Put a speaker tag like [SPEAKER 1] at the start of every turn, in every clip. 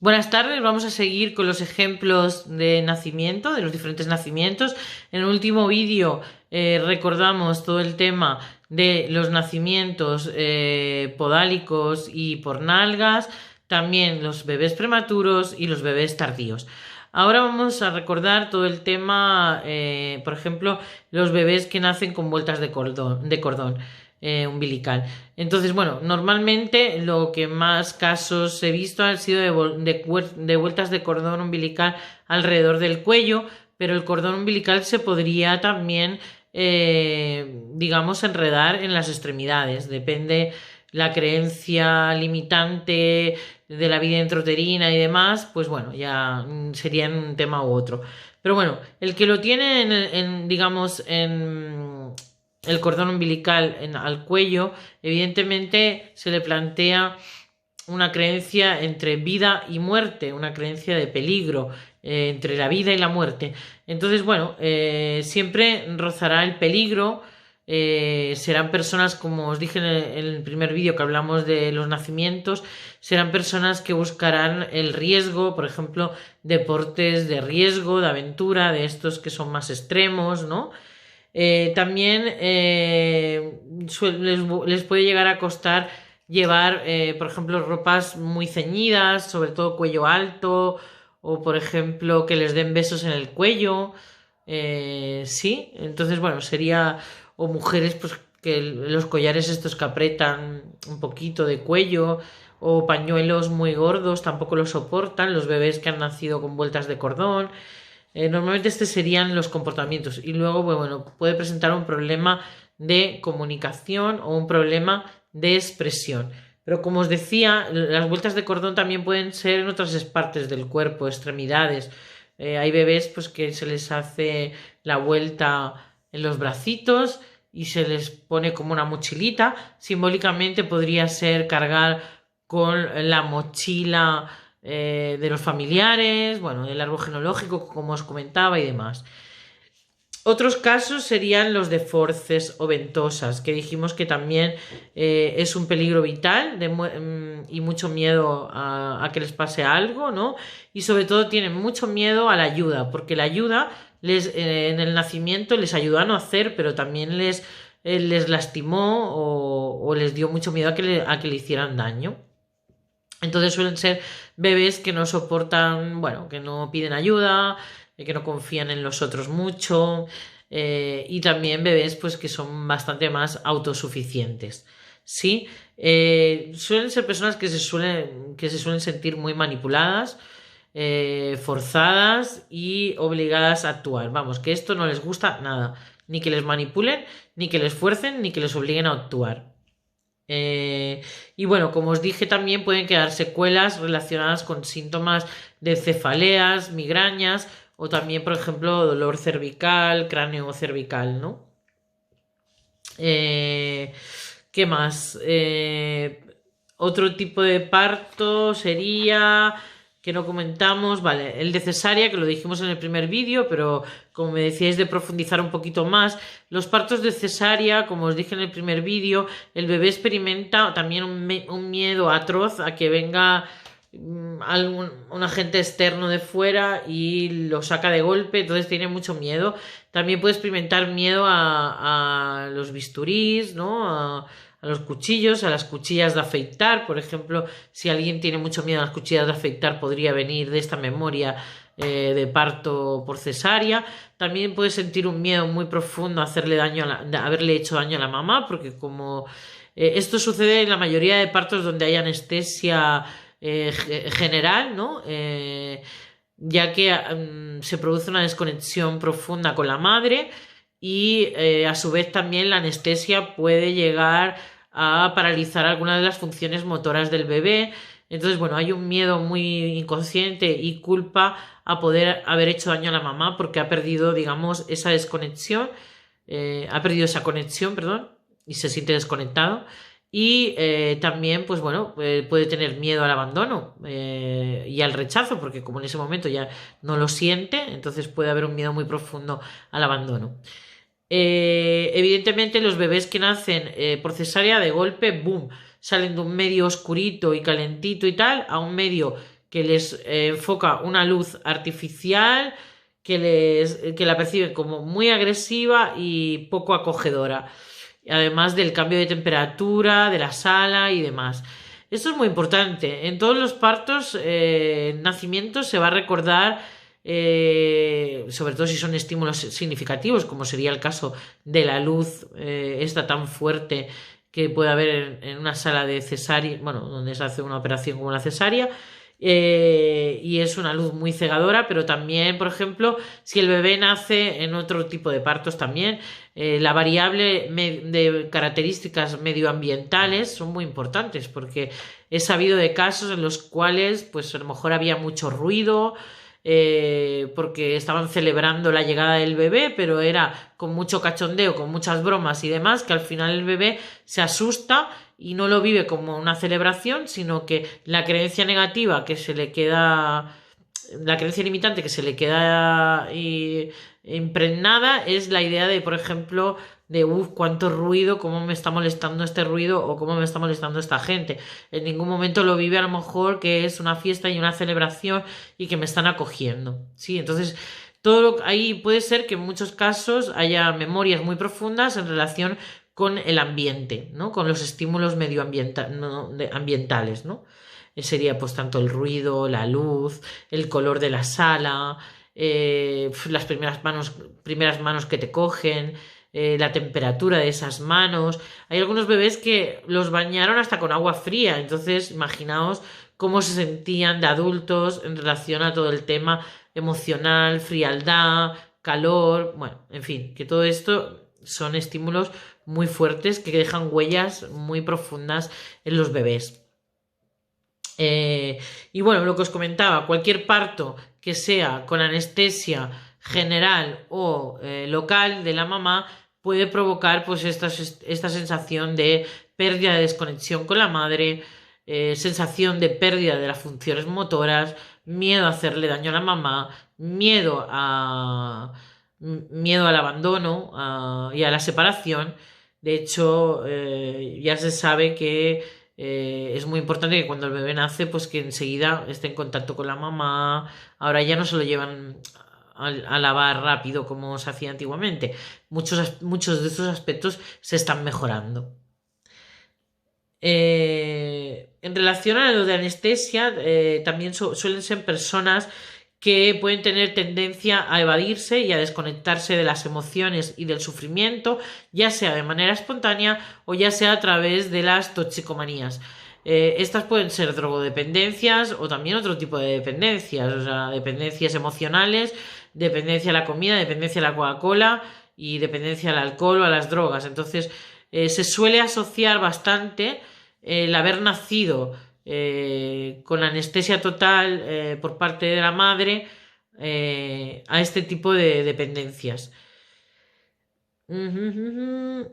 [SPEAKER 1] Buenas tardes, vamos a seguir con los ejemplos de nacimiento, de los diferentes nacimientos. En el último vídeo recordamos todo el tema de los nacimientos podálicos y por nalgas, también los bebés prematuros y los bebés tardíos. Ahora vamos a recordar todo el tema, por ejemplo, los bebés que nacen con vueltas de cordón umbilical. Entonces, bueno, normalmente lo que más casos he visto han sido de vueltas de cordón umbilical alrededor del cuello, pero el cordón umbilical se podría también, digamos, enredar en las extremidades. Depende la creencia limitante de la vida intrauterina y demás, pues bueno, ya sería un tema u otro. Pero bueno, el que lo tiene digamos, en el cordón umbilical al cuello, evidentemente se le plantea una creencia entre vida y muerte, una creencia de peligro entre la vida y la muerte. Entonces, bueno, siempre rozará el peligro. Serán personas, como os dije en el primer vídeo que hablamos de los nacimientos, serán personas que buscarán el riesgo, por ejemplo, deportes de riesgo, de aventura, de estos que son más extremos, ¿no? También les puede llegar a costar llevar, por ejemplo, ropas muy ceñidas, sobre todo cuello alto, o por ejemplo, que les den besos en el cuello. Sí, entonces, bueno, sería, o mujeres, pues que los collares estos que apretan un poquito de cuello, o pañuelos muy gordos, tampoco lo soportan, los bebés que han nacido con vueltas de cordón. Normalmente estos serían los comportamientos y luego, bueno, puede presentar un problema de comunicación o un problema de expresión. Pero como os decía, las vueltas de cordón también pueden ser en otras partes del cuerpo, extremidades. Hay bebés pues que se les hace la vuelta en los bracitos y se les pone como una mochilita. Simbólicamente podría ser cargar con la mochila de los familiares, bueno, del árbol genealógico, como os comentaba y demás. Otros casos serían los de forces o ventosas, que dijimos que también es un peligro vital y mucho miedo a que les pase algo, ¿no? Y sobre todo tienen mucho miedo a la ayuda, porque la ayuda en el nacimiento les ayudó a no hacer, pero también les lastimó o les dio mucho miedo a que le hicieran daño. Entonces suelen ser bebés que no soportan, bueno, que no piden ayuda, que no confían en los otros mucho, y también bebés pues que son bastante más autosuficientes. ¿Sí? Suelen ser personas que se suelen sentir muy manipuladas, forzadas y obligadas a actuar. Vamos, que esto no les gusta nada, ni que les manipulen, ni que les fuercen, ni que les obliguen a actuar. Y bueno, como os dije, también pueden quedar secuelas relacionadas con síntomas de cefaleas, migrañas o también, por ejemplo, dolor cervical, cráneo cervical, ¿no? ¿Qué más? Otro tipo de parto sería que no comentamos, vale, el de cesárea, que lo dijimos en el primer vídeo, pero como me decíais de profundizar un poquito más, los partos de cesárea, como os dije en el primer vídeo, el bebé experimenta también un miedo atroz a que venga un agente externo de fuera y lo saca de golpe, entonces tiene mucho miedo. También puede experimentar miedo a los bisturís, ¿no? A los cuchillos, a las cuchillas de afeitar, por ejemplo, si alguien tiene mucho miedo a las cuchillas de afeitar, podría venir de esta memoria de parto por cesárea. También puede sentir un miedo muy profundo a hacerle daño de haberle hecho daño a la mamá, porque como esto sucede en la mayoría de partos donde hay anestesia general, ¿no? Ya que se produce una desconexión profunda con la madre y a su vez también la anestesia puede llegar a paralizar algunas de las funciones motoras del bebé. Entonces, bueno, hay un miedo muy inconsciente y culpa a poder haber hecho daño a la mamá porque ha perdido, digamos, esa desconexión, ha perdido esa conexión, perdón, y se siente desconectado. Y también, pues bueno, puede tener miedo al abandono y al rechazo, porque como en ese momento ya no lo siente, entonces puede haber un miedo muy profundo al abandono. Evidentemente los bebés que nacen por cesárea de golpe, boom, salen de un medio oscurito y calentito y tal a un medio que les enfoca una luz artificial que la perciben como muy agresiva y poco acogedora, además del cambio de temperatura de la sala y demás. Esto es muy importante. En todos los partos, nacimientos, se va a recordar, sobre todo si son estímulos significativos, como sería el caso de la luz esta tan fuerte que puede haber en una sala de cesárea, bueno, donde se hace una operación como la cesárea. Y es una luz muy cegadora, pero también, por ejemplo, si el bebé nace en otro tipo de partos también, la variable de características medioambientales son muy importantes, porque he sabido de casos en los cuales pues a lo mejor había mucho ruido, porque estaban celebrando la llegada del bebé, pero era con mucho cachondeo, con muchas bromas y demás, que al final el bebé se asusta y no lo vive como una celebración, sino que la creencia negativa que se le queda, la creencia limitante que se le queda impregnada es la idea de, por ejemplo, de cuánto ruido, cómo me está molestando este ruido o cómo me está molestando esta gente. En ningún momento lo vive a lo mejor que es una fiesta y una celebración y que me están acogiendo. Sí, entonces ahí puede ser que en muchos casos haya memorias muy profundas en relación con el ambiente, ¿no? Con los estímulos ambientales, ¿no? Sería pues tanto el ruido, la luz, el color de la sala, las primeras manos que te cogen, la temperatura de esas manos. Hay algunos bebés que los bañaron hasta con agua fría, entonces imaginaos cómo se sentían de adultos en relación a todo el tema emocional, frialdad, calor, bueno, en fin, que todo esto son estímulos muy fuertes que dejan huellas muy profundas en los bebés. Y bueno, lo que os comentaba, cualquier parto que sea con anestesia general o local de la mamá puede provocar pues esta sensación de pérdida de desconexión con la madre, sensación de pérdida de las funciones motoras, miedo a hacerle daño a la mamá, miedo al abandono y a la separación. De hecho, ya se sabe que es muy importante que cuando el bebé nace, pues que enseguida esté en contacto con la mamá. Ahora ya no se lo llevan a lavar rápido como se hacía antiguamente. Muchos de estos aspectos se están mejorando. En relación a lo de anestesia, también suelen ser personas que pueden tener tendencia a evadirse y a desconectarse de las emociones y del sufrimiento, ya sea de manera espontánea o ya sea a través de las toxicomanías. Estas pueden ser drogodependencias o también otro tipo de dependencias, o sea, dependencias emocionales, dependencia a la comida, dependencia a la Coca-Cola y dependencia al alcohol o a las drogas. Entonces, se suele asociar bastante el haber nacido con anestesia total por parte de la madre a este tipo de dependencias.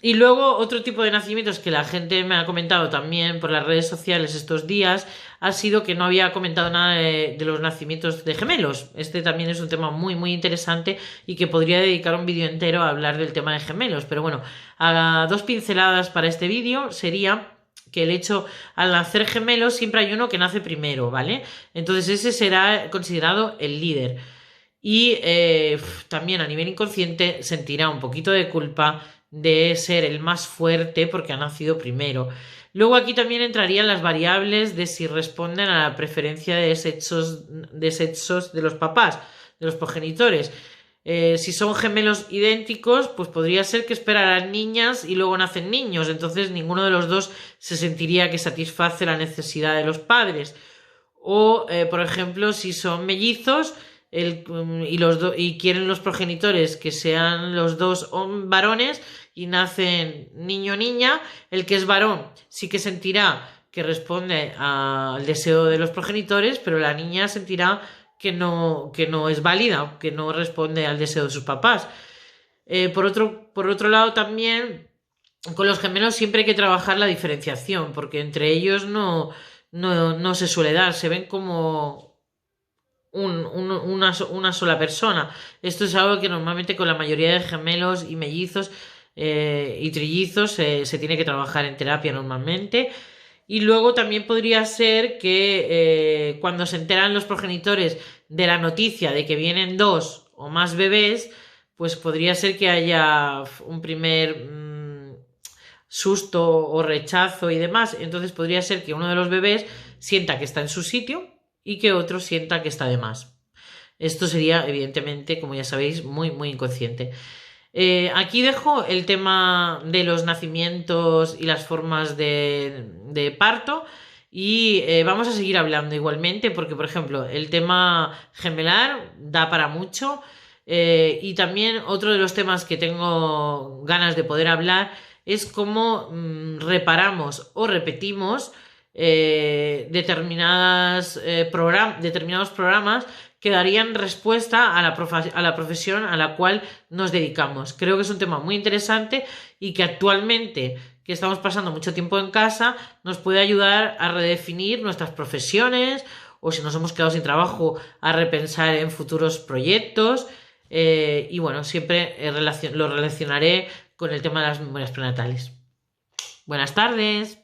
[SPEAKER 1] Y luego otro tipo de nacimientos que la gente me ha comentado también por las redes sociales estos días ha sido que no había comentado nada de los nacimientos de gemelos. Este también es un tema muy muy interesante y que podría dedicar un vídeo entero a hablar del tema de gemelos. Pero bueno, a dos pinceladas para este vídeo sería que el hecho, al nacer gemelos siempre hay uno que nace primero, ¿vale? Entonces ese será considerado el líder. Y también a nivel inconsciente sentirá un poquito de culpa de ser el más fuerte porque ha nacido primero. Luego aquí también entrarían las variables de si responden a la preferencia de sexos de los papás, de los progenitores. Si son gemelos idénticos, pues podría ser que esperaran niñas y luego nacen niños. Entonces ninguno de los dos se sentiría que satisface la necesidad de los padres. O, por ejemplo, si son mellizos y quieren los progenitores que sean los dos varones y nacen niño o niña, el que es varón sí que sentirá que responde al deseo de los progenitores, pero la niña sentirá que no es válida, que no responde al deseo de sus papás. Por otro lado también, con los gemelos siempre hay que trabajar la diferenciación, porque entre ellos no se suele dar, se ven como una sola persona. Esto es algo que normalmente con la mayoría de gemelos y mellizos y trillizos se tiene que trabajar en terapia normalmente. Y luego también podría ser que cuando se enteran los progenitores de la noticia de que vienen 2 o más bebés, pues podría ser que haya un primer susto o rechazo y demás. Entonces podría ser que uno de los bebés sienta que está en su sitio y que otro sienta que está de más. Esto sería, evidentemente, como ya sabéis, muy, muy inconsciente. Aquí dejo el tema de los nacimientos y las formas de parto y vamos a seguir hablando igualmente porque, por ejemplo, el tema gemelar da para mucho y también otro de los temas que tengo ganas de poder hablar es cómo reparamos o repetimos determinados programas que darían respuesta a la profesión a la cual nos dedicamos. Creo que es un tema muy interesante y que actualmente, que estamos pasando mucho tiempo en casa, nos puede ayudar a redefinir nuestras profesiones o si nos hemos quedado sin trabajo, a repensar en futuros proyectos. Y bueno, siempre lo relacionaré con el tema de las memorias prenatales. Buenas tardes.